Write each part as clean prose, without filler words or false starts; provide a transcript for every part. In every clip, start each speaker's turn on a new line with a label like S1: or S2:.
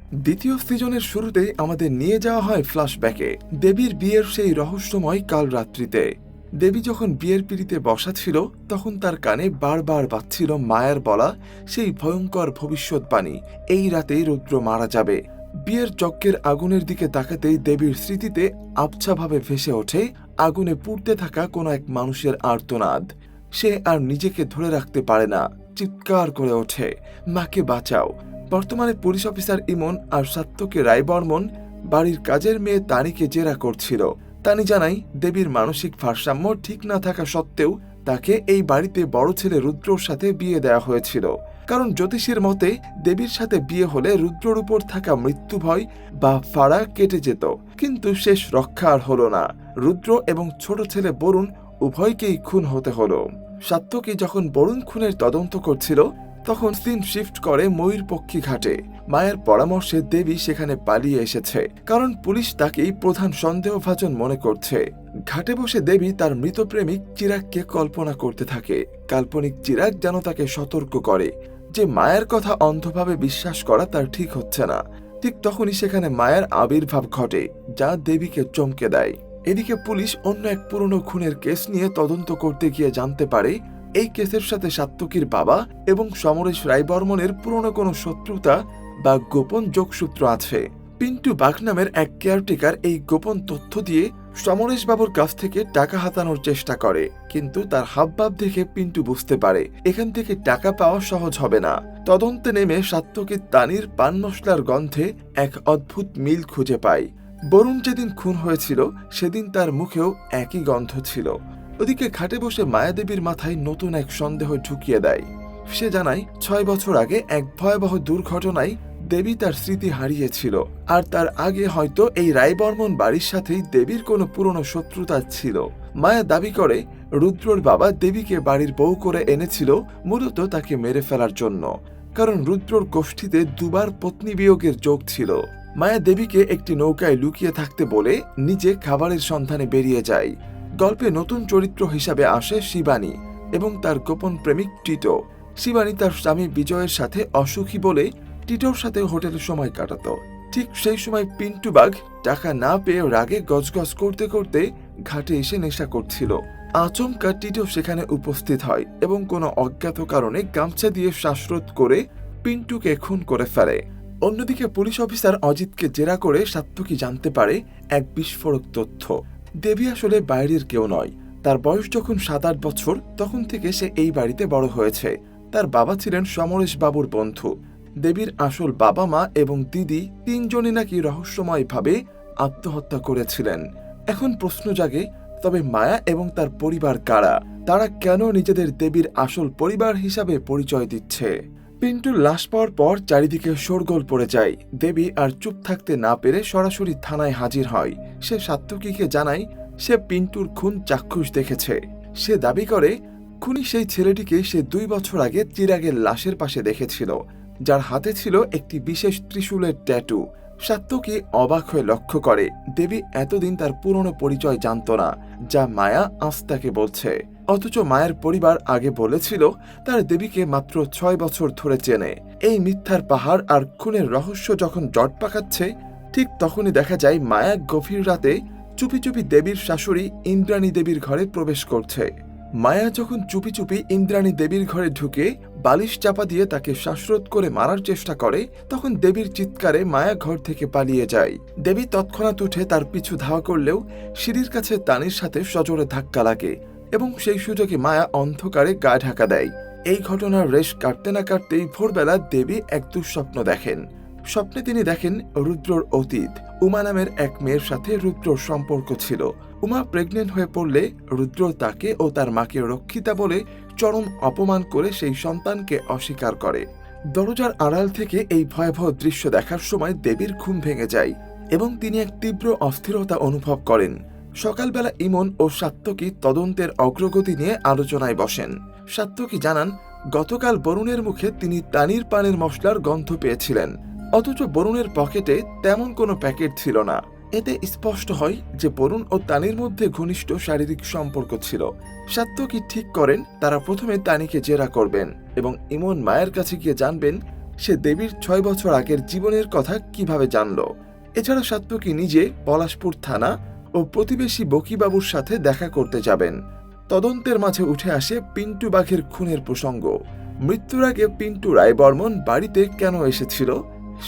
S1: দ্বিতীয় সিজনের শুরুতেই আমাদের নিয়ে যাওয়া হয় ফ্ল্যাশব্যাকে দেবীর বিয়ের সেই রহস্যময় কাল রাত্রিতে। দেবী যখন বিয়ের পিঁড়িতে বসা ছিল তখন তার কানে বারবার বাজছিল মায়ের বলা সেই ভয়ঙ্কর ভবিষ্যৎবাণী, এই রাতেই রুদ্র মারা যাবে। বিয়ের যজ্ঞের আগুনের দিকে তাকাতেই দেবীর স্মৃতিতে আবছাভাবে ভেসে ওঠে আগুনে পুড়তে থাকা কোনো এক মানুষের আর্তনাদ। সে আর নিজেকে ধরে রাখতে পারে না, চিৎকার করে ওঠে, মাকে বাঁচাও। বর্তমানে পুলিশ অফিসার ইমন আর সাত্তকী রায়বর্মন বাড়ির কাজের মেয়ে তানিকে জেরা করছিল। তানি জানাই দেবীর মানসিক ভারসাম্য ঠিক না থাকা সত্ত্বেও তাকে এই বাড়িতে বড় ছেলে রুদ্রর সাথে বিয়ে দেওয়া হয়েছিল, কারণ জ্যোতিষীর মতে দেবীর সাথে বিয়ে হলে রুদ্রর উপর থাকা মৃত্যু ভয় বা ফাড়া কেটে যেত। কিন্তু শেষ রক্ষা আর হলো না, রুদ্র এবং ছোট ছেলে বরুণ উভয়কেই খুন হতে হলো। সাত্তকী যখন বরুণ খুনের তদন্ত করছিল তখন সিন শিফট করে ময়ূরপক্ষী ঘাটে। মায়ের পরামর্শে দেবী সেখানে পালিয়ে এসেছে, কারণ পুলিশ তাকেই প্রধান সন্দেহভাজন মনে করছে। ঘাটে বসে দেবী তার মৃত প্রেমিক চিরাগকে কল্পনা করতে থাকে। কাল্পনিক চিরাগ যেন তাকে সতর্ক করে যে মায়ের কথা অন্ধভাবে বিশ্বাস করা তার ঠিক হচ্ছে না। ঠিক তখনই সেখানে মায়ের আবির্ভাব ঘটে, যা দেবীকে চমকে দেয়। এদিকে পুলিশ অন্য এক পুরনো খুনের কেস নিয়ে তদন্ত করতে গিয়ে জানতে পারে এই কেসের সাথে সাত্তকীর বাবা এবং সমরেশ রায়বর্মনের পুরনো কোনো শত্রুতা বা গোপন যোগসূত্র আছে। পিন্টু বাঘ নামের এক কেয়ারটেকার এই গোপন তথ্য দিয়ে সমরেশ বাবুর কাছ থেকে টাকা হাতানোর চেষ্টা করে, কিন্তু তার হাবভাব দেখে পিন্টু বুঝতে পারে এখান থেকে টাকা পাওয়া সহজ হবে না। তদন্তে নেমে সাত্তকী তানির পান মশলার গন্ধে এক অদ্ভুত মিল খুঁজে পায়। বরুণ যেদিন খুন হয়েছিল সেদিন তার মুখেও একই গন্ধ ছিল। ওদিকে ঘাটে বসে মায়াদেবীর মাথায় নতুন এক সন্দেহ ঢুকিয়ে দেয়। সে জানায় 6 বছর আগে এক ভয়াবহ দুর্ঘটনায় দেবী তার স্মৃতি হারিয়েছিল, আর তার আগে হয়তো এই রায়বর্মন বাড়ির সাথেই দেবীর কোনো পুরনো শত্রুতা ছিল। মায়া দাবি করে রুদ্রর বাবা দেবীকে বাড়ির বউ করে এনেছিল মূলত তাকে মেরে ফেলার জন্য, কারণ রুদ্রর গোষ্ঠীতে দুবার পত্নী বিয়োগের যোগ ছিল। মায়া দেবীকে একটি নৌকায় লুকিয়ে থাকতে বলে নিজে খাবারের সন্ধানে বেরিয়ে যায়। গল্পে নতুন চরিত্র হিসাবে আসে শিবানী এবং তার গোপন প্রেমিক টিটো। শিবানী তার স্বামী বিজয়ের সাথে অসুখী বলে টিটোর সাথে হোটেলে সময় কাটাতো। ঠিক সেই সময় পিন্টু বাঘ টাকা না পেয়ে রাগে গজগজ করতে করতে ঘাটে এসে নেশা করছিল। আচমকা টিটো সেখানে উপস্থিত হয় এবং কোনো অজ্ঞাত কারণে গামছা দিয়ে শ্বাসরোধ করে পিন্টুকে খুন করে ফেলে। অন্যদিকে পুলিশ অফিসার অজিতকে জেরা করে সাত্তকী জানতে পারে এক বিস্ফোরক তথ্য। দেবী আসলে বাইরের কেউ নয়। তার বয়স যখন 7-8 বছর তখন থেকে সে এই বাড়িতে বড় হয়েছে। তার বাবা ছিলেন সমরেশ বাবুর বন্ধু। দেবীর আসল বাবা মা এবং দিদি তিনজনই নাকি রহস্যময়ভাবে আত্মহত্যা করেছিলেন। এখন প্রশ্ন জাগে, তবে মায়া এবং তার পরিবার কারা? তারা কেন নিজেদের দেবীর আসল পরিবার হিসাবে পরিচয় দিচ্ছে? পিন্টুর লাশ পাওয়ার পর চারিদিকে শোরগোল পড়ে যায়। দেবী আর চুপ থাকতে না পেরে সরাসরি থানায় হাজির হয়। সে সাত্তকীকে জানায় সে পিন্টুর খুন চাক্ষুষ দেখেছে। সে দাবি করে খুনি সেই ছেলেটিকে সে 2 বছর আগে চিরাগের লাশের পাশে দেখেছিল, যার হাতে ছিল একটি বিশেষ ত্রিশূলের ট্যাটু। সাত্তকী অবাক হয়ে লক্ষ্য করে দেবী এতদিন তার পুরনো পরিচয় জানত না, যা মায়া আজ তাকে বলছে। অথচ মায়ের পরিবার আগে বলেছিল তার দেবীকে মাত্র 6 বছর ধরে চেনে। এই মিথ্যার পাহাড় আর খুনের রহস্য যখন জট পাকাচ্ছে, ঠিক তখনই দেখা যায় মায়া গভীর রাতে চুপি চুপি দেবীর শাশুড়ি ইন্দ্রাণী দেবীর ঘরে প্রবেশ করছে। মায়া যখন চুপি চুপি ইন্দ্রাণী দেবীর ঘরে ঢুকে বালিশ চাপা দিয়ে তাকে শ্বাসরোধ করে মারার চেষ্টা করে, তখন দেবীর চিৎকারে মায়া ঘর থেকে পালিয়ে যায়। দেবী তৎক্ষণাৎ উঠে তার পিছু ধাওয়া করলেও সিঁড়ির কাছে তানির সাথে সজোরে ধাক্কা লাগে এবং সেই সুযোগে মায়া অন্ধকারে গা ঢাকা দেয়। এই ঘটনার রেশ কাটতে না কাটতেই ভোরবেলা দেবী এক দুঃস্বপ্ন দেখেন। স্বপ্নে তিনি দেখেন রুদ্রর অতীত। উমা নামের এক মেয়ের সাথে রুদ্রর সম্পর্ক ছিল। উমা প্রেগনেন্ট হয়ে পড়লে রুদ্র তাকে ও তার মাকে রক্ষিতা বলে চরম অপমান করে সেই সন্তানকে অস্বীকার করে। দরজার আড়াল থেকে এই ভয়াবহ দৃশ্য দেখার সময় দেবীর ঘুম ভেঙে যায় এবং তিনি এক তীব্র অস্থিরতা অনুভব করেন। সকালবেলা ইমন ও সাত্তকী তদন্তের অগ্রগতি নিয়ে আলোচনায় বসেন। সাত্তকী জানান গতকাল বরুণের মুখে তিনি তানির পানের মশলার গন্ধ পেয়েছিলেন, অথচ বরুণের পকেটে তেমন কোনো প্যাকেট ছিল না। এতে স্পষ্ট হয় যে বরুণ ও তানির মধ্যে ঘনিষ্ঠ শারীরিক সম্পর্ক ছিল। সাত্তকী ঠিক করেন তারা প্রথমে তানিকে জেরা করবেন এবং ইমন মায়ের কাছে গিয়ে জানবেন সে দেবীর 6 বছর আগের জীবনের কথা কিভাবে জানল। এছাড়া সাত্তকী নিজে পলাশপুর থানা ও প্রতিবেশী বকিবাবুর সাথে দেখা করতে যাবেন। তদন্তের মাঝে উঠে আসে পিন্টু বাঘের খুনের প্রসঙ্গ। মৃত্যুর আগে পিন্টু রায়বর্মন বাড়িতে কেন এসেছিল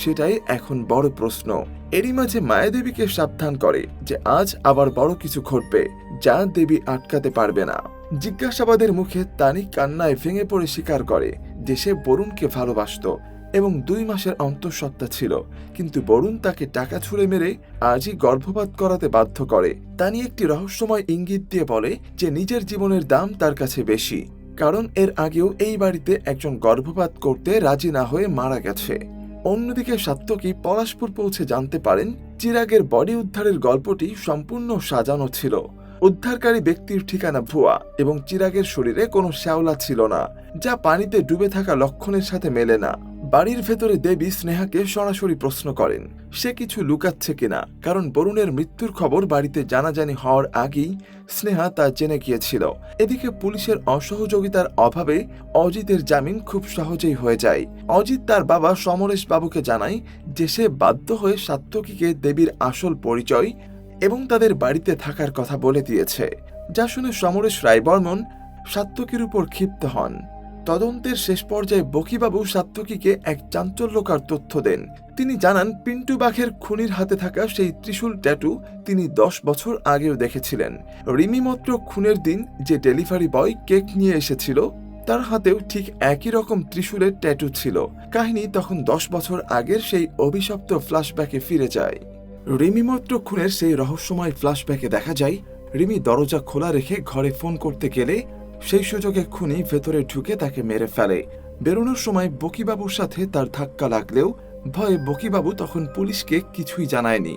S1: সেটাই এখন বড় প্রশ্ন। এরই মাঝে মায়াদেবীকে সাবধান করে যে আজ আবার বড় কিছু ঘটবে, যা দেবী আটকাতে পারবে না। জিজ্ঞাসাবাদের মুখে তানি কান্নায় ভেঙে পড়ে স্বীকার করে যে সে বরুণকে ভালোবাসত এবং 2 মাসের অন্তঃসত্ত্বা ছিল, কিন্তু বরুণ তাকে টাকা ছুঁড়ে মেরে আজই গর্ভপাত করাতে বাধ্য করে। তানি একটি রহস্যময় ইঙ্গিত দিয়ে বলে যে নিজের জীবনের দাম তার কাছে বেশি, কারণ এর আগেও এই বাড়িতে একজন গর্ভপাত করতে রাজি না হয়ে মারা গেছে। অন্যদিকে সাত্তকী পলাশপুর পৌঁছে জানতে পারেন চিরাগের বডি উদ্ধারের গল্পটি সম্পূর্ণ সাজানো ছিল। উদ্ধারকারী ব্যক্তির ঠিকানা ভুয়া এবং চিরাগের শরীরে কোনো শ্যাওলা ছিল না, যা পানিতে ডুবে থাকা লক্ষণের সাথে মেলে না। বাড়ির ভেতরে দেবী স্নেহাকে সরাসরি প্রশ্ন করেন সে কিছু লুকাচ্ছে কিনা, কারণ বরুণের মৃত্যুর খবর বাড়িতে জানাজানি হওয়ার আগেই স্নেহা তা জেনে গিয়েছিল। এদিকে পুলিশের অসহযোগিতার অভাবে অজিতের জামিন খুব সহজেই হয়ে যায়। অজিত তার বাবা সমরেশ বাবুকে জানায় যে সে বাধ্য হয়ে সাত্তকীকে দেবীর আসল পরিচয় এবং তাদের বাড়িতে থাকার কথা বলে দিয়েছে, যা শুনে সমরেশ রায়বর্মন সাত্তকীর উপর ক্ষিপ্ত হন। তদন্তের শেষ পর্যায়ে বকিবাবু সাত্তকীকে এক চাঞ্চল্যকর তথ্য দেন। তিনি জানান পিন্টু বাঘের খুনির হাতে থাকা সেই ত্রিশূল ট্যাটু তিনি 10 বছর আগেও দেখেছিলেন। রিমি মত্র খুনের দিন যে ডেলিভারি বয় কেক নিয়ে এসেছিল তার হাতেও ঠিক একই রকম ত্রিশূলের ট্যাটু ছিল। কাহিনী তখন 10 বছর আগের সেই অভিশপ্ত ফ্ল্যাশব্যাকে ফিরে যায়। রিমি মত্র খুনের সেই রহস্যময় ফ্ল্যাশব্যাকে দেখা যায় রিমি দরজা খোলা রেখে ঘরে ফোন করতে গেলে সেই সুযোগে খুনি ভেতরে ঢুকে তাকে মেরে ফেলে। বেরোনোর সময় বকিবাবুর সাথে তার ধাক্কা লাগলেও ভয়ে বকিবাবু তখন পুলিশকে কিছুই জানায়নি।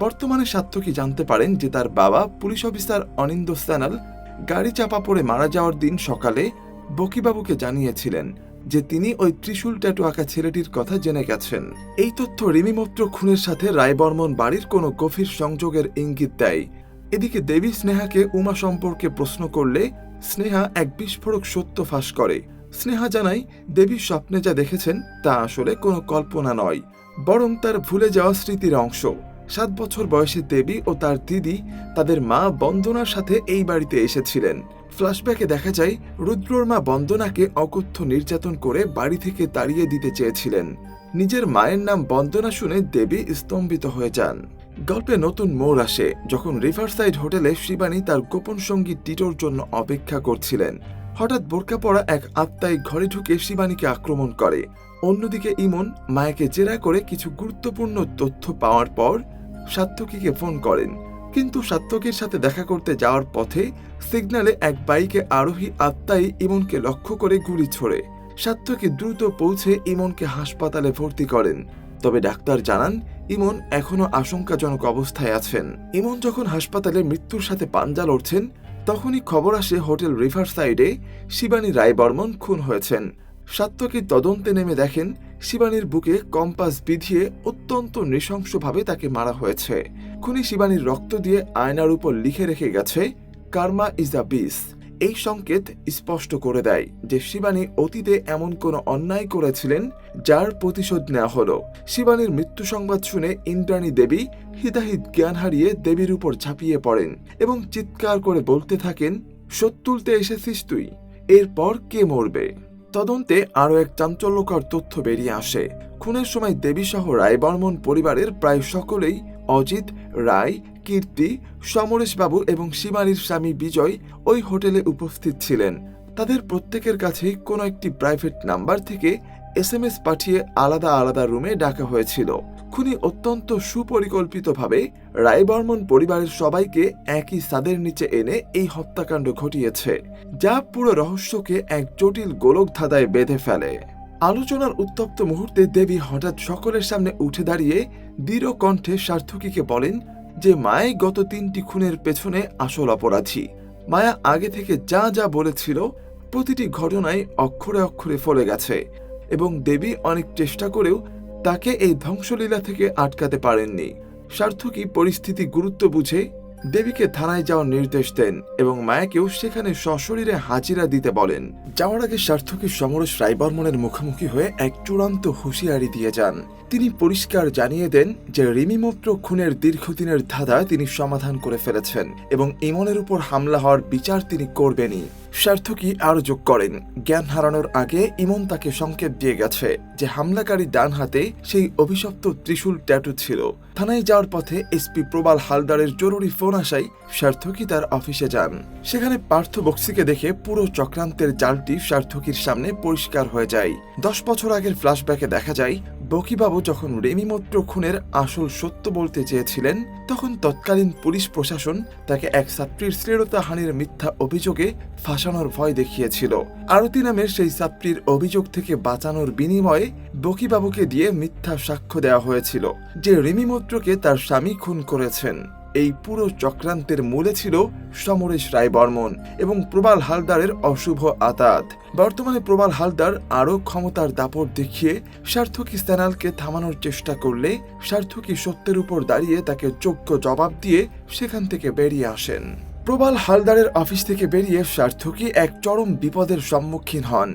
S1: বর্তমানে সাত্তকী জানতে পারেন যে তার বাবা পুলিশ অফিসার অনিন্দ সানাল গাড়ি চাপা পড়ে মারা যাওয়ার দিন সকালে বকিবাবুকে জানিয়েছিলেন যে তিনি ওই ত্রিশূল ট্যাটু আঁকা ছেলেটির কথা জেনে গেছেন। এই তথ্য রিমি মত্র খুনের সাথে রায়বর্মন বাড়ির কোনো গভীর সংযোগের ইঙ্গিত দেয়। এদিকে দেবী স্নেহাকে উমা সম্পর্কে প্রশ্ন করলে স্নেহা এক বিস্ফোরক সত্য ফাঁস করে। স্নেহা জানায় দেবীর স্বপ্নে যা দেখেছেন তা আসলে কোনো কল্পনা নয়, বরং তার ভুলে যাওয়া স্মৃতির অংশ। 7 বছর বয়সে দেবী ও তার দিদি তাদের মা বন্দনার সাথে এই বাড়িতে এসেছিলেন। ফ্ল্যাশব্যাকে দেখা যায় রুদ্রর মা বন্দনাকে অকথ্য নির্যাতন করে বাড়ি থেকে তাড়িয়ে দিতে চেয়েছিলেন। নিজের মায়ের নাম বন্দনা শুনে দেবী স্তম্ভিত হয়ে যান। গল্পে নতুন মোড় আসে যখন রিভারসাইড হোটেলে শিবানী তার গোপন সঙ্গী টিটোর জন্য অপেক্ষা করছিলেন। হঠাৎ বোরকা পরা এক আত্মাই ঘরে ঢুকে শিবানীকে আক্রমণ করে। অন্যদিকে ইমন মায়াকে জেরা করে কিছু গুরুত্বপূর্ণ তথ্য পাওয়ার পর সাত্তকীকে ফোন করেন, কিন্তু সাত্তকীর সাথে দেখা করতে যাওয়ার পথে সিগন্যালে এক বাইকে আরোহী আত্মাই ইমনকে লক্ষ্য করে গুলি ছোড়ে। সাত্তকী দ্রুত পৌঁছে ইমনকে হাসপাতালে ভর্তি করেন, তবে ডাক্তার জানান ইমন এখনো আশঙ্কাজনক অবস্থায় আছেন। ইমন যখন হাসপাতালে মৃত্যুর সাথে পাঞ্জা লড়ছেন তখনই খবর আসে হোটেল রিভারসাইডে শিবানী রায়বর্মন খুন হয়েছেন। সাত্তকী তদন্তে নেমে দেখেন শিবানীর বুকে কম্পাস বিধিয়ে অত্যন্ত নৃশংসভাবে তাকে মারা হয়েছে। খুনি শিবানীর রক্ত দিয়ে আয়নার উপর লিখে রেখে গেছে কার্মা ইজ আ বিস। এই সংকেত স্পষ্ট করে দেয় যে শিবানী অতীতে এমন কোনো অন্যায় করেছিলেন যার প্রতিশোধ নেওয়া হলো। শিবানীর মৃত্যু সংবাদ শুনে ইন্দ্রাণী দেবী হিতাহিত জ্ঞান হারিয়ে দেবীর উপর ঝাঁপিয়ে পড়েন এবং চিৎকার করে বলতে থাকেন, শোধ তুলতে এসেছিস তুই, এরপর কে মরবে। তদন্তে আরও এক চাঞ্চল্যকর তথ্য বেরিয়ে আসে। খুনের সময় দেবী সহ রায়বর্মন পরিবারের প্রায় সকলেই অজিত, রায়, কীর্তি, সমরেশ বাবু এবং শিবানীর স্বামী বিজয় ওই হোটেলে উপস্থিত ছিলেন। তাদের প্রত্যেকের কাছেই কোনো একটি প্রাইভেট নাম্বার থেকে SMS পাঠিয়ে আলাদা আলাদা রুমে ডাকা হয়েছিল। খুনি অত্যন্ত সুপরিকল্পিতভাবে রায়বর্মন পরিবারের সবাইকে একই ছাদের নিচে এনে এই হত্যাকাণ্ড ঘটিয়েছে, যা পুরো রহস্যকে এক জটিল গোলক ধাঁধায় বেঁধে ফেলে। আলোচনার উত্তপ্ত মুহূর্তে দেবী হঠাৎ সকলের সামনে উঠে দাঁড়িয়ে দৃঢ় কণ্ঠে সার্থকীকে বলেন যে মায়া গত 3টি খুনের পেছনে আসল অপরাধী। মায়া আগে থেকে যা যা বলেছিল প্রতিটি ঘটনায় অক্ষরে অক্ষরে ফলে গেছে এবং দেবী অনেক চেষ্টা করেও তাকে এই ধ্বংসলীলা থেকে আটকাতে পারেননি। সার্থকী পরিস্থিতি গুরুত্ব বুঝে দেবীকে থানায় যাওয়ার নির্দেশ দেন এবং মায়াকেও সেখানে সশরীরে হাজিরা দিতে বলেন। যাওয়ার আগে সার্থকী সমরেশ রায়বর্মনের মুখোমুখি হয়ে এক চূড়ান্ত হুঁশিয়ারি দিয়ে যান। তিনি পরিষ্কার জানিয়ে দেন যে রিমি মৈত্র খুনের দীর্ঘদিনের ধাঁধা তিনি সমাধান করে ফেলেছেন এবং ইমনের উপর হামলা হওয়ার বিচার তিনি করবেনই। সার্থকী আরও যোগ করেন, জ্ঞান হারানোর আগে ইমন তাকে সংকেত দিয়ে গেছে যে হামলাকারী ডান হাতে সেই অভিশপ্ত ত্রিশূল ট্যাটু ছিল। থানায় যাওয়ার পথে এসপি প্রবাল হালদারের জরুরি ফোন আসায় সার্থকী তার অফিসে যান। সেখানে পার্থ বক্সিকে দেখে পুরো চক্রান্তের জালটি সার্থকীর সামনে পরিষ্কার হয়ে যায়। 10 বছর আগের ফ্ল্যাশব্যাকে দেখা যায় বকিবাবু যখন রিমি মৈত্র খুনের আসল সত্য বলতে চেয়েছিলেন তখন তৎকালীন পুলিশ প্রশাসন তাকে এক ছাত্রীর শ্লীলতাহানির মিথ্যা অভিযোগে ফাঁসানোর ভয় দেখিয়েছিল। আরতি নামের সেই ছাত্রীর অভিযোগ থেকে বাঁচানোর বিনিময়ে বকিবাবুকে দিয়ে মিথ্যা সাক্ষ্য দেওয়া হয়েছিল যে রিমি মৈত্রকে তার স্বামী খুন করেছেন। এই পুরো চক্রান্তের মূলে ছিল সমরেশ রায়বর্মন এবং প্রবাল হালদারের অশুভ আতাত। বর্তমানে প্রবাল হালদার আরও ক্ষমতার দাপট দেখিয়ে সার্থকী স্যানালকে থামানোর চেষ্টা করলে সার্থকী সত্যের উপর দাঁড়িয়ে তাকে যোগ্য জবাব দিয়ে সেখান থেকে বেরিয়ে আসেন। প্রবাল হালদারের অফিস থেকে বেরিয়ে সার্থকী এক চরম বিপদের সম্মুখীন হন।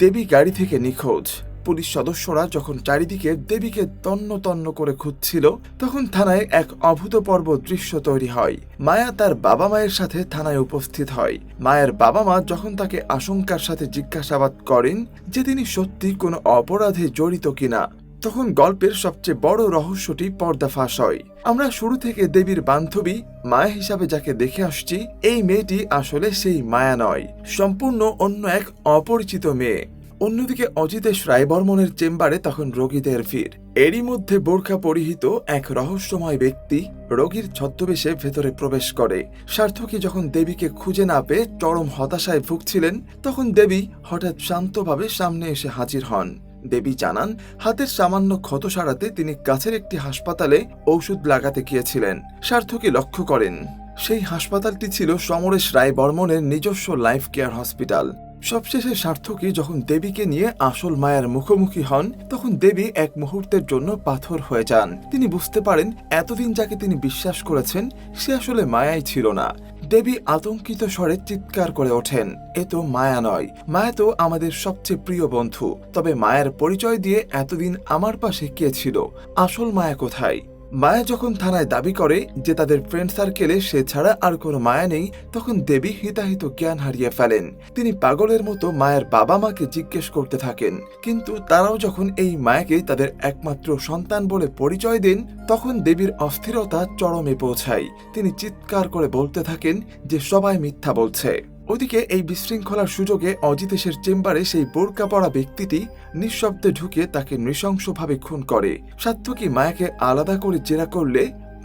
S1: দেবী গাড়ি থেকে নিখোঁজ। পুলিশ সদস্যরা যখন চারিদিকে দেবীকে তন্ন তন্ন করে খুঁজছিল তখন থানায় এক অভূতপূর্ব দৃশ্য তৈরি হয়। মায়া তার বাবা মায়ের সাথে থানায় উপস্থিত হয়। মায়ের বাবা মা যখন তাকে আশঙ্কার সাথে জিজ্ঞাসাবাদ করেন যে তিনি সত্যি কোনো অপরাধে জড়িত কিনা তখন গল্পের সবচেয়ে বড় রহস্যটি পর্দাফাঁস হয়। আমরা শুরু থেকে দেবীর বান্ধবী মায়া হিসাবে যাকে দেখে আসছি এই মেয়েটি আসলে সেই মায়া নয়, সম্পূর্ণ অন্য এক অপরিচিত মেয়ে। অন্যদিকে অজিতেশ রায়বর্মনের চেম্বারে তখন রোগীদের ভিড়। এরই মধ্যে বোরখা পরিহিত এক রহস্যময় ব্যক্তি রোগীর ছদ্মবেশে ভেতরে প্রবেশ করে। সার্থকী যখন দেবীকে খুঁজে না পেয়ে চরম হতাশায় ভুগছিলেন তখন দেবী হঠাৎ শান্তভাবে সামনে এসে হাজির হন। দেবী জানান হাতের সামান্য ক্ষত সারাতে তিনি কাছের একটি হাসপাতালে ঔষধ লাগাতে গিয়েছিলেন। সার্থকী লক্ষ্য করেন সেই হাসপাতালটি ছিল সমরেশ রায়বর্মনের নিজস্ব লাইফ কেয়ার হসপিটাল। সবশেষে সার্থকী যখন দেবীকে নিয়ে আসল মায়ের মুখোমুখি হন তখন দেবী এক মুহূর্তের জন্য পাথর হয়ে যান। তিনি বুঝতে পারেন এতদিন যাকে তিনি বিশ্বাস করেছেন সে আসলে মায়াই ছিল না। দেবী আতঙ্কিত স্বরে চিৎকার করে ওঠেন, এ তো মায়া নয়, মায়া তো আমাদের সবচেয়ে প্রিয় বন্ধু। তবে মায়ের পরিচয় দিয়ে এতদিন আমার পাশে কে ছিল? আসল মায়া কোথায়? মায়া যখন থানায় দাবি করে যে তাদের ফ্রেন্ড সার্কেলে সে ছাড়া আর কোনো মায়া নেই তখন দেবী হিতাহিত জ্ঞান হারিয়ে ফেলেন। তিনি পাগলের মতো মায়ের বাবা মাকে জিজ্ঞেস করতে থাকেন, কিন্তু তারাও যখন এই মায়াকে তাদের একমাত্র সন্তান বলে পরিচয় দেন তখন দেবীর অস্থিরতা চরমে পৌঁছায়। তিনি চিৎকার করে বলতে থাকেন যে সবাই মিথ্যা বলছে। ওদিকে এই বিশৃঙ্খলার সুযোগে অজিতেশের চেম্বারে সেই বোরকা পরা ব্যক্তিটি নিঃশব্দে ঢুকে তাকে নৃশংসভাবে খুন করে। সার্থকী মায়াকে আলাদা করে জেরা করলে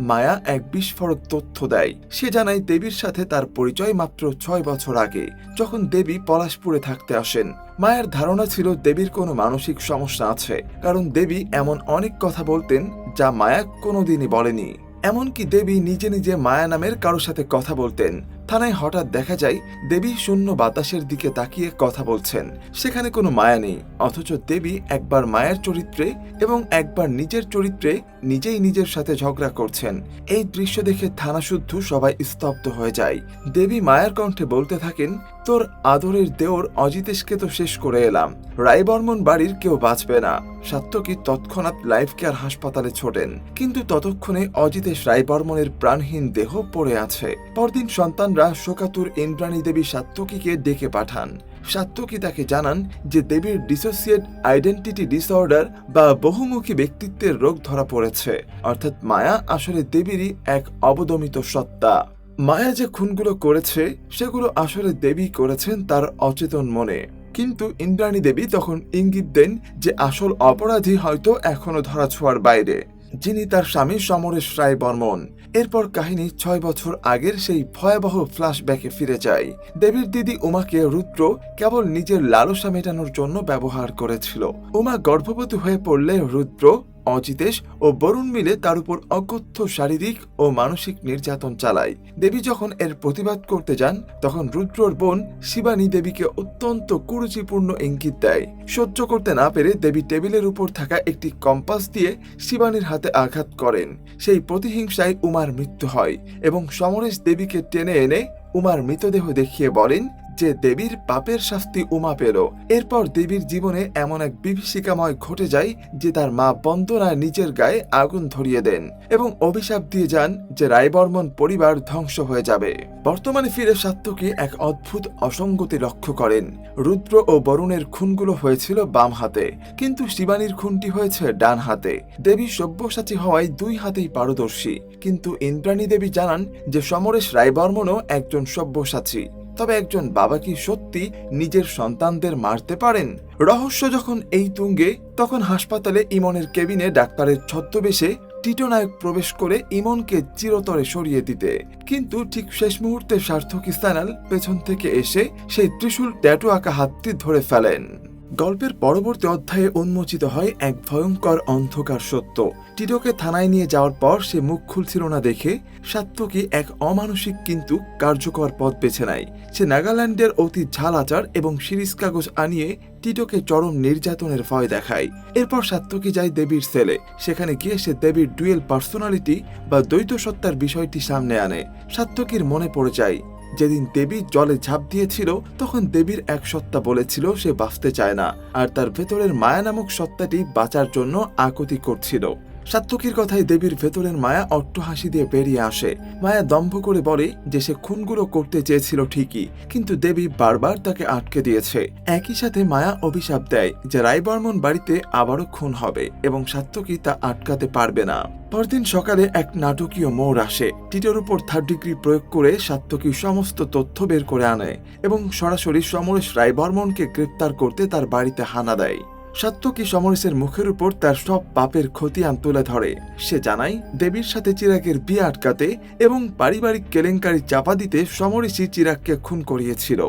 S1: মায়া এক বিস্ফোরক তথ্য দেয়। সে জানায় দেবীর সাথে তার পরিচয় মাত্র 6 বছর আগে যখন দেবী পলাশপুরে থাকতে আসেন। মায়ের ধারণা ছিল দেবীর কোনো মানসিক সমস্যা আছে, কারণ দেবী এমন অনেক কথা বলতেন যা মায়া কোনোদিনই বলেনি। এমনকি দেবী নিজে নিজে মায়া নামের কারোর সাথে কথা বলতেন। থানায় হঠাৎ দেখা যায় দেবী শূন্য বাতাসের দিকে তাকিয়ে কথা বলছেন, সেখানে কোনো মায়া নেই। অথচ দেবী একবার মায়ের চরিত্রে এবং একবার নিজের চরিত্রে নিজেই নিজের সাথে ঝগড়া করছেন। এই দৃশ্য দেখে থানা শুদ্ধ সবাই স্তব্ধ হয়ে যায়। দেবী মায়ের কণ্ঠে বলতে থাকেন, তোর আদরের দেওর অজিতেশকে তো শেষ করে এলাম, রায়বর্মন বাড়ির কেউ বাঁচবে না। সার্থকী তৎক্ষণাৎ লাইফ কেয়ার হাসপাতালে ছোটেন, কিন্তু ততক্ষণে অজিতেশ রায়বর্মনের প্রাণহীন দেহ পড়ে আছে। পরদিন সন্তানরা শোকাতুর ইন্দ্রাণী দেবী সার্থকীকে ডেকে পাঠান। সার্থকী তাকে জানান যে দেবীর ডিসোসিয়েট আইডেন্টিটি ডিসঅর্ডার বা বহুমুখী ব্যক্তিত্বের রোগ ধরা পড়েছে, অর্থাৎ মায়া আসলে দেবীরই এক অবদমিত সত্তা। মায়া যে খুনগুলো করেছে সেগুলো আসলে দেবী করেছেন তার অচেতন মনে। কিন্তু ইন্দ্রাণী দেবী তখন ইঙ্গিত দেন যে আসল অপরাধী হয়তো এখনো ধরাছোঁয়ার বাইরে, যিনি তার স্বামী সমরেশ রায়বর্মন। এরপর কাহিনী 6 বছর আগের সেই ভয়াবহ ফ্ল্যাশব্যাকে ফিরে যায়। দেবীর দিদি উমাকে রুদ্র কেবল নিজের লালসা মেটানোর জন্য ব্যবহার করেছিল। উমা গর্ভবতী হয়ে পড়লে রুদ্র অজিতেশ ও বরুণ মিলে তার উপর অকথ্য শারীরিক ও মানসিক নির্যাতন চালায়। দেবী যখন এর প্রতিবাদ করতে যান তখন রুদ্রর বোন শিবানী দেবীকে অত্যন্ত কুরুচিপূর্ণ ইঙ্গিত দেয়। সহ্য করতে না পেরে দেবী টেবিলের উপর থাকা একটি কম্পাস দিয়ে শিবানীর হাতে আঘাত করেন। সেই প্রতিহিংসায় উমার মৃত্যু হয় এবং সমরেশ দেবীকে টেনে এনে উমার মৃতদেহ দেখিয়ে বলেন যে দেবীর পাপের শাস্তি উমা পেল। এরপর দেবীর জীবনে এমন এক বিভীষিকাময় ঘটে যায় যে তার মা বন্দনায় নিজের গায়ে আগুন ধরিয়ে দেন এবং অভিশাপ দিয়ে যান যে রায়বর্মন পরিবার ধ্বংস হয়ে যাবে। বর্তমানে ফিরে সাত্যকী এক অদ্ভুত অসঙ্গতি লক্ষ্য করেন। রুদ্র ও বরুণের খুনগুলো হয়েছিল বাম হাতে, কিন্তু শিবানীর খুনটি হয়েছে ডান হাতে। দেবী সব্যসাচী হওয়ায় দুই হাতেই পারদর্শী, কিন্তু ইন্দ্রাণী দেবী জানান যে সমরেশ রায়বর্মনও একজন সব্যসাচী। তবে একজন বাবা কি সত্যি নিজের সন্তানদের মারতে পারেন? রহস্য যখন এই তুঙ্গে, তখন হাসপাতালে ইমনের কেবিনে ডাক্তারের ছদ্মবেশে টিটো নায়ক প্রবেশ করে ইমনকে চিরতরে সরিয়ে দিতে, কিন্তু ঠিক শেষ মুহূর্তে সার্থকী সান্যাল পেছন থেকে এসে সেই ত্রিশূল ট্যাটু আঁকা হাতটি ধরে ফেলেন। গল্পের পরবর্তী অধ্যায়ে উন্মোচিত হয় এক ভয়ঙ্কর অন্ধকার সত্য। টিটোকে থানায় নিয়ে যাওয়ার পর সে মুখ খুলছিল না দেখে সাত্যকী এক অমানসিক কিন্তু কার্যকর পথ বেছে নেয়। সে নাগাল্যান্ডের অতি ঝাল আচার এবং সিরিজ কাগজ আনিয়ে টিটোকে চরম নির্যাতনের ভয় দেখায়। এরপর সাত্যকী যায় দেবীর সেলে। সেখানে গিয়ে সে দেবীর ডুয়েল পার্সোনালিটি বা দ্বৈত সত্তার বিষয়টি সামনে আনে। সাত্যকীর মনে পড়ে যায় যেদিন দেবী জলে ঝাঁপ দিয়েছিল তখন দেবীর এক সত্তা বলেছিল সে বাঁচতে চায় না, আর তার ভেতরের মায়া নামক সত্তাটি বাঁচার জন্য আকুতি করছিল। সাত্যকীর কথায় দেবীর ভেতরের মায়া অট্টহাসি দিয়ে বেরিয়ে আসে। মায়া দম্ভ করে বলে যে সে খুনগুলো করতে চেয়েছিল ঠিকই, কিন্তু দেবী বারবার তাকে আটকে দিয়েছে। একই সাথে মায়া অভিশাপ দেয় যে রায়বর্মন বাড়িতে আবারও খুন হবে এবং সাত্যকী তা আটকাতে পারবে না। পরদিন সকালে এক নাটকীয় মোড় আসে। টিটোর উপর 3rd ডিগ্রি প্রয়োগ করে সাত্যকী সমস্ত তথ্য বের করে আনে এবং সরাসরি সমরেশ রায়বর্মনকে গ্রেপ্তার করতে তার বাড়িতে হানা দেয়। সাত্যকী সমরেশের মুখের উপর তার সব পাপের খতিয়ান তুলে ধরে। সে জানায় দেবীর সাথে চিরাগের বিয়ে আটকাতে এবং পারিবারিক কেলেঙ্কারি চাপা দিতে সমরেশই চিরাগকে খুন করিয়েছিল।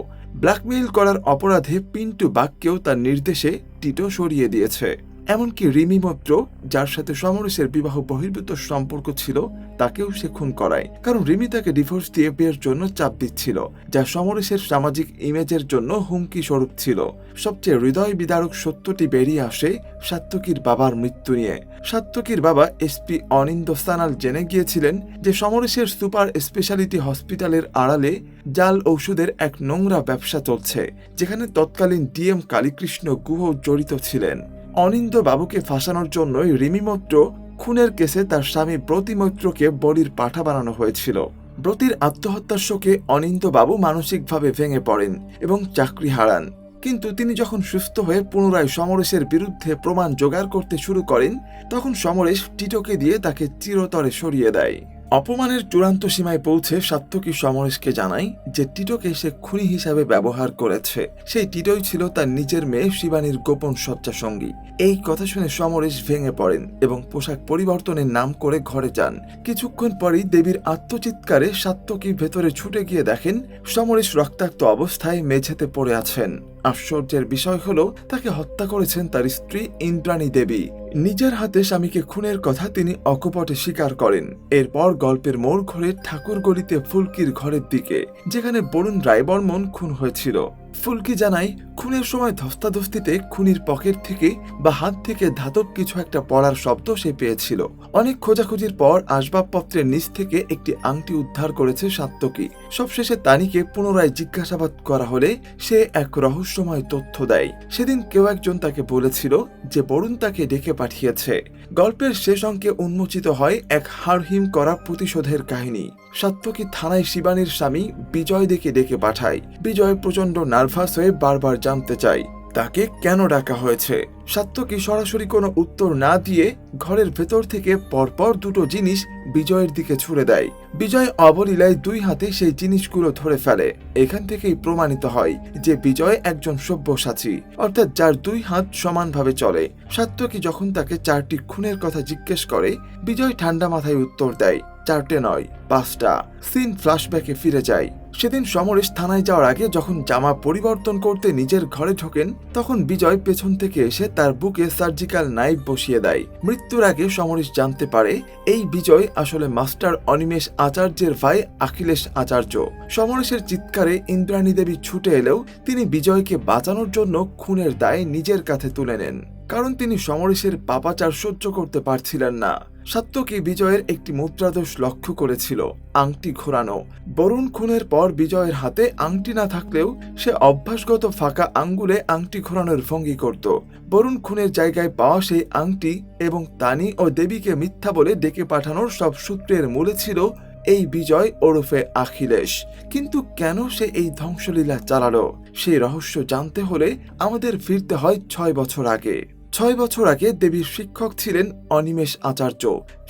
S1: ব্ল্যাকমেইল করার অপরাধে পিন্টু বাগকেও তার নির্দেশে টিটো সরিয়ে দিয়েছে। এমনকি রিমি মৈত্র, যার সাথে সমরেশের বিবাহ বহির্ভূত সম্পর্ক ছিল, তাকেও সে খুন করায়, কারণ রিমি তাকে ডিভোর্স দিয়ে বিয়ের জন্য চাপ দিচ্ছিল, যা সমরেশের সামাজিক ইমেজের জন্য হুমকি স্বরূপ ছিল। সবচেয়ে হৃদয় বিদারক সত্যটি বেরিয়ে আসে সাত্যকীর বাবার মৃত্যু নিয়ে। সাত্যকীর বাবা এসপি অনিন্দ সান্যাল জেনে গিয়েছিলেন যে সমরেশের সুপার স্পেশালিটি হসপিটালের আড়ালে জাল ঔষধের এক নোংরা ব্যবসা চলছে, যেখানে তৎকালীন ডিএম কালীকৃষ্ণ গুহ জড়িত ছিলেন। অনিন্দ বাবুকে ফাঁসানোর জন্যই রিমি মৈত্র খুনের কেসে তার স্বামী ব্রতী মৈত্রকে বলির পাঠা বানানো হয়েছিল। ব্রতীর আত্মহত্যার শোকে অনিন্দ বাবু মানসিকভাবে ভেঙে পড়েন এবং চাকরি হারান। কিন্তু তিনি যখন সুস্থ হয়ে পুনরায় সমরেশের বিরুদ্ধে প্রমাণ জোগাড় করতে শুরু করেন, তখন সমরেশ টিটোকে দিয়ে তাকে চিরতরে সরিয়ে দেয়। অপমানের চূড়ান্ত সীমায় পৌঁছে সাত্যকী সমরেশকে জানায় যে টিটোকে সে খুনি হিসাবে ব্যবহার করেছে। সেই টিটোই ছিল তার নিজের মেয়ে শিবানীর গোপন শয্যাসঙ্গী। এই কথা শুনে সমরেশ ভেঙে পড়েন এবং পোশাক পরিবর্তনের নাম করে ঘরে যান। কিছুক্ষণ পরেই দেবীর আত্মচিৎকারে সাত্যকী ভেতরে ছুটে গিয়ে দেখেন সমরেশ রক্তাক্ত অবস্থায় মেঝেতে পড়ে আছেন। আশ্চর্যের বিষয় হলো তাকে হত্যা করেছেন তার স্ত্রী ইন্দ্রাণী দেবী। নিজের হাতে স্বামীকে খুনের কথা তিনি অকপটে স্বীকার করেন। এরপর গল্পের মোড় ঘুরে ঠাকুরগলিতে ফুলকির ঘরের দিকে, যেখানে বরুণ রায়বর্মন খুন হয়েছিল। ফুলকি জানায় খুনের সময় ধস্তাধস্তিতে খুনির পকেট থেকে বা হাত থেকে ধাতব কিছু একটা পড়ার শব্দ সে পেয়েছিল। অনেক খোঁজাখুঁজির পর আসবাবপত্রের নিচ থেকে একটি আংটি উদ্ধার করেছে সাত্যকী। সবশেষে তানিকে পুনরায় জিজ্ঞাসাবাদ করা হলে সে এক রহস্যময় তথ্য দেয়। সেদিন কেউ একজন তাকে বলেছিল যে বরুণ তাকে ডেকে পাঠিয়েছে। গল্পের শেষ অঙ্কে উন্মোচিত হয় এক হাড়হিম করা প্রতিশোধের কাহিনী। সাত্যকী থানায় শিবানীর স্বামী বিজয় ডেকে পাঠায়। বিজয় প্রচন্ড নার্ভাস হয়ে বারবার জানতে চায় তাকে কেন ডাকা হয়েছে। সাত্যকী সরাসরি কোনো উত্তর না দিয়ে ঘরের ভেতর থেকে পরপর দুটো জিনিস বিজয়ের দিকে ছুড়ে দেয়। বিজয় অবলীলায় দুই হাতে সেই জিনিসগুলো ধরে ফেলে। এখান থেকেই প্রমাণিত হয় যে বিজয় একজন সব্যসাচী, অর্থাৎ যার দুই হাত সমানভাবে চলে। সাত্যকী যখন তাকে 4টি খুনের কথা জিজ্ঞেস করে, বিজয় ঠান্ডা মাথায় উত্তর দেয় 4টে নয় 5টা। সিন ফ্ল্যাশব্যাকে ফিরে যায়। সেদিন সমরেশ থানায় যাওয়ার আগে যখন জামা পরিবর্তন করতে নিজের ঘরে ঢোকেন, তখন বিজয় পেছন থেকে এসে তার বুকে সার্জিক্যাল নাইফ বসিয়ে দেয়। মৃত্যুর আগে সমরেশ জানতে পারে এই বিজয় আসলে মাস্টার অনিমেষ আচার্যের ভাই অখিলেশ আচার্য। সমরেশের চিৎকারে ইন্দ্রাণী দেবী ছুটে এলেও তিনি বিজয়কে বাঁচানোর জন্য খুনের দায় নিজের কাঁধে তুলে নেন, কারণ তিনি সমরেশের পাপাচার সহ্য করতে পারছিলেন না। সাত্যকী বিজয়ের একটি মুদ্রাদোষ লক্ষ্য করেছিল, আংটি ঘোরানো। বরুণ খুনের পর বিজয়ের হাতে আংটি না থাকলেও সে অভ্যাসগত ফাঁকা আঙ্গুলে আংটি ঘোরানোর ভঙ্গি করত। বরুণ খুনের জায়গায় পাওয়া সেই আংটি এবং তানি ও দেবীকে মিথ্যা বলে ডেকে পাঠানোর সব সূত্রের মূলে ছিল এই বিজয় ওরফে অখিলেশ। কিন্তু কেন সে এই ধ্বংসলীলা চালালো, সেই রহস্য জানতে হলে আমাদের ফিরতে হয় 6 বছর আগে। 6 বছর আগে দেবীর শিক্ষক ছিলেন অনিমেষ আচার্য।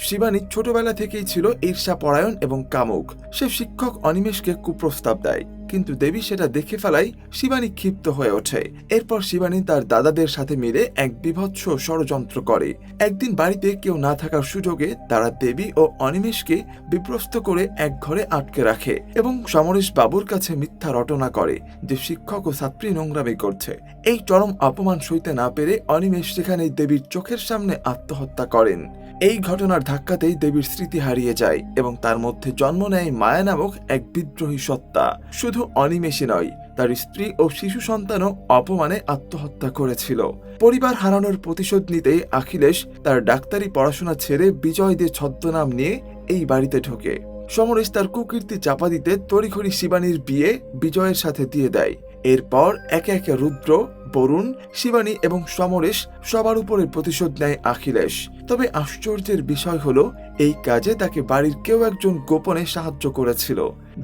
S1: শিবানী ছোটবেলা থেকেই ছিল ঈর্ষাপরায়ণ এবং কামুক। সে শিক্ষক অনিমেষকে কুপ্রস্তাব দেয়, কিন্তু দেবী সেটা দেখে ফেলায় শিবানী ক্ষিপ্ত হয়ে ওঠে। এরপর শিবানী তার দাদাদের সাথে মিলে এক বীভৎস ষড়যন্ত্র করে। একদিন বাড়িতে কেউ না থাকার সুযোগে তারা দেবী ও অনিমেষকে বিপ্রস্ত করে এক ঘরে আটকে রাখে এবং সমরেশ বাবুর কাছে মিথ্যা রটনা করে যে শিক্ষক ও ছাত্রী নোংরামি করছে। এই চরম অপমান সইতে না পেরে অনিমেষ সেখানে দেবীর চোখের সামনে আত্মহত্যা করেন। এই ঘটনার ধাক্কাতেই দেবীর স্মৃতি হারিয়ে যায় এবং তার মধ্যে জন্ম নেয় মায়া নামক এক বিদ্রোহী সত্তা। শুধু অনিমেষই নয়, তার স্ত্রী ও শিশু সন্তানও অপমানে আত্মহত্যা করেছিল। পরিবার হারানোর প্রতিশোধ নিতেই অখিলেশ তার ডাক্তারি পড়াশোনা ছেড়ে বিজয়দের ছদ্মনাম নিয়ে এই বাড়িতে ঢোকে। সমরেশ তার কুকীর্তি চাপা দিতে তড়িঘড়ি শিবানীর বিয়ে বিজয়ের সাথে দিয়ে দেয়। এরপর একে একে রুদ্র, বরুণ, শিবানী এবং সমরেশ সবার উপরে প্রতিশোধ নেয় অখিলেশ। তবে আশ্চর্যের বিষয় হলো এই কাজে তাকে বাড়ির কেউ একজন গোপনে সাহায্য করেছিল,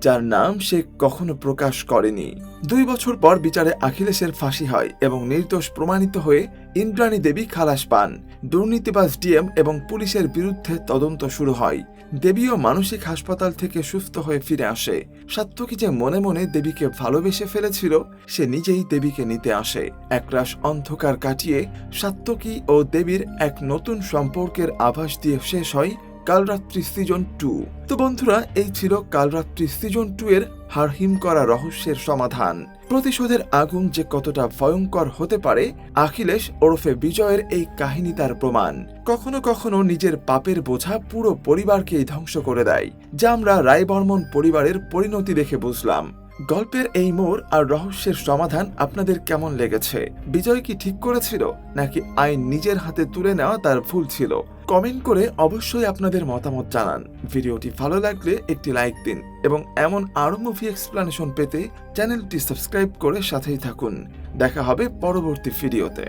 S1: যার নাম সে কখনো প্রকাশ করেনি। 2 বছর পর বিচারে অখিলেশের ফাঁসি হয় এবং নির্দোষ প্রমাণিত হয়ে ইন্দ্রাণী দেবী খালাস পান। দুর্নীতিবাজ ডিএম এবং পুলিশের বিরুদ্ধে তদন্ত শুরু হয়। দেবীও মানসিক হাসপাতাল থেকে সুস্থ হয়ে ফিরে আসে। সাত্যকী যে মনে মনে দেবীকে ভালোবেসে ফেলেছিল, সে নিজেই দেবীকে নিতে আসে। একরাশ অন্ধকার কাটিয়ে সাত্যকী ও দেবীর এক নতুন সম্পর্কের আভাস দিয়ে শেষ হয় কালরাত্রি সিজন 2। তো বন্ধুরা, এই ছিল কালরাত্রি সিজন 2 এর হাড়হিম করা রহস্যের সমাধান। প্রতিশোধের আগুন যে কতটা ভয়ঙ্কর হতে পারে, অখিলেশ ওরফে বিজয়ের এই কাহিনী তার প্রমাণ। কখনো কখনো নিজের পাপের বোঝা পুরো পরিবারকেই ধ্বংস করে দেয়, যা আমরা রায়বর্মন পরিবারের পরিণতি দেখে বুঝলাম। গল্পের এই মোড় আর রহস্যের সমাধান আপনাদের কেমন লেগেছে? বিজয় কি ঠিক করেছিল, নাকি আইন নিজের হাতে তুলে নেওয়া তার ভুল ছিল? কমেন্ট করে অবশ্যই আপনাদের মতামত জানান। ভিডিওটি ভালো লাগলে একটি লাইক দিন এবং এমন আরো মুভি এক্সপ্লানেশন পেতে চ্যানেলটি সাবস্ক্রাইব করে সাথেই থাকুন। দেখা হবে পরবর্তী ভিডিওতে।